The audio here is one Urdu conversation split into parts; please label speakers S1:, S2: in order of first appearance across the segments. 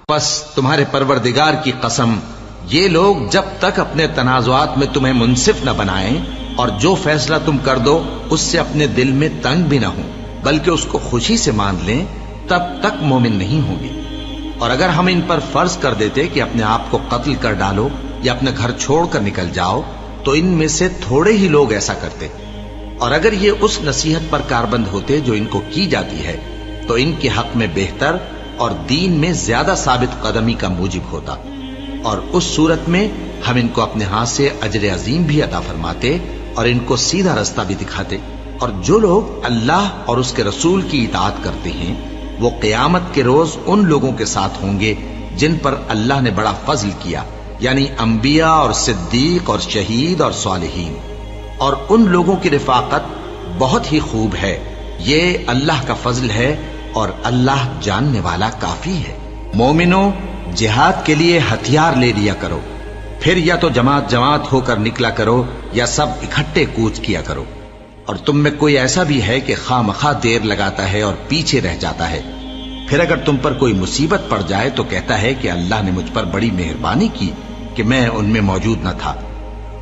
S1: بس تمہارے پروردگار کی قسم، یہ لوگ جب تک اپنے تنازعات میں تمہیں منصف نہ بنائیں اور جو فیصلہ تم کر دو اس سے اپنے دل میں تنگ بھی نہ ہوں بلکہ اس کو خوشی سے مان لیں، تب تک مومن نہیں ہوں گے۔ اور اگر ہم ان پر فرض کر دیتے کہ اپنے آپ کو قتل کر ڈالو یا اپنے گھر چھوڑ کر نکل جاؤ تو ان میں سے تھوڑے ہی لوگ ایسا کرتے، اور اگر یہ اس نصیحت پر کاربند ہوتے جو ان کو کی جاتی ہے تو ان کے حق میں بہتر اور دین میں زیادہ ثابت قدمی کا موجب ہوتا، اور اس صورت میں ہم ان کو اپنے ہاتھ سے اجر عظیم بھی عطا فرماتے اور ان کو سیدھا رستہ بھی دکھاتے۔ اور جو لوگ اللہ اور اس کے رسول کی اطاعت کرتے ہیں وہ قیامت کے روز ان لوگوں کے ساتھ ہوں گے جن پر اللہ نے بڑا فضل کیا، یعنی انبیاء اور صدیق اور شہید اور صالحین، اور ان لوگوں کی رفاقت بہت ہی خوب ہے۔ یہ اللہ کا فضل ہے اور اللہ جاننے والا کافی ہے۔ مومنو، جہاد کے لیے ہتھیار لے لیا کرو، پھر یا تو جماعت جماعت ہو کر نکلا کرو یا سب اکٹھے کوچ کیا کرو۔ اور تم میں کوئی ایسا بھی ہے کہ خواہ مخواہ دیر لگاتا ہے اور پیچھے رہ جاتا ہے، پھر اگر تم پر کوئی مصیبت پڑ جائے تو کہتا ہے کہ اللہ نے مجھ پر بڑی مہربانی کی کہ میں ان میں موجود نہ تھا۔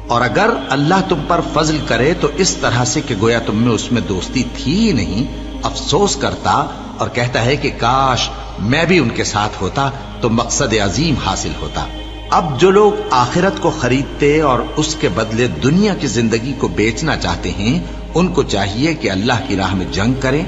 S1: اور اگر اللہ تم پر فضل کرے تو اس طرح سے کہ گویا تم میں اس میں دوستی تھی ہی نہیں، افسوس کرتا اور کہتا ہے کہ کاش میں بھی ان کے ساتھ ہوتا تو مقصد عظیم حاصل ہوتا۔ اب جو لوگ آخرت کو خریدتے اور اس کے بدلے دنیا کی زندگی کو بیچنا چاہتے ہیں ان کو چاہیے کہ اللہ کی راہ میں جنگ کریں،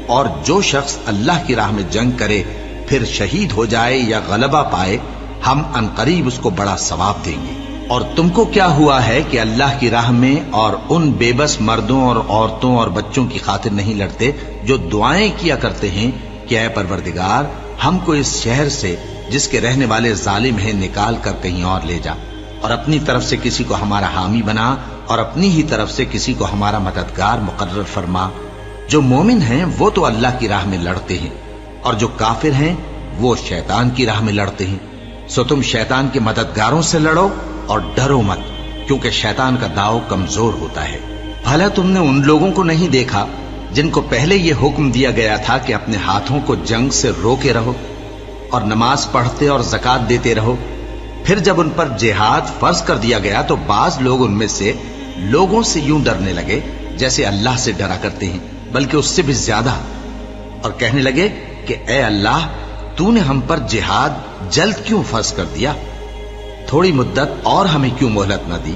S1: اور جو شخص اللہ کی راہ میں جنگ کرے پھر شہید ہو جائے یا غلبہ پائے ہم عنقریب اس کو بڑا ثواب دیں گے۔ اور تم کو کیا ہوا ہے کہ اللہ کی راہ میں اور ان بے بس مردوں اور عورتوں اور بچوں کی خاطر نہیں لڑتے جو دعائیں کیا کرتے ہیں کہ اے پروردگار ہم کو اس شہر سے جس کے رہنے والے ظالم ہیں نکال کر کہیں اور لے جا، اور اپنی طرف سے کسی کو ہمارا حامی بنا اور اپنی ہی طرف سے کسی کو ہمارا مددگار مقرر فرما۔ جو مومن ہیں وہ تو اللہ کی راہ میں لڑتے ہیں، اور جو کافر ہیں وہ شیطان کی راہ میں لڑتے ہیں، سو تم شیطان کے مددگاروں سے لڑو اور ڈرو مت، کیونکہ شیطان کا داؤ کمزور ہوتا ہے۔ بھلا تم نے ان لوگوں کو نہیں دیکھا جن کو پہلے یہ حکم دیا گیا تھا کہ اپنے ہاتھوں کو جنگ سے روکے رہو اور نماز پڑھتے اور زکوٰۃ دیتے رہو، پھر جب ان پر جہاد فرض کر دیا گیا تو بعض لوگ ان میں سے لوگوں سے یوں ڈرنے لگے جیسے اللہ سے ڈرا کرتے ہیں، بلکہ اس سے بھی زیادہ، اور کہنے لگے کہ اے اللہ تو نے ہم پر جہاد جلد کیوں فرض کر دیا، تھوڑی مدت اور ہمیں کیوں مہلت نہ دی؟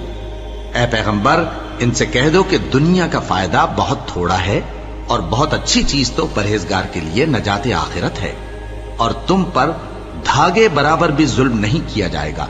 S1: اے پیغمبر ان سے کہہ دو کہ دنیا کا فائدہ بہت تھوڑا ہے اور بہت اچھی چیز تو پرہیزگار کے لیے نجات آخرت ہے، اور تم پر دھاگے برابر بھی ظلم نہیں کیا جائے گا۔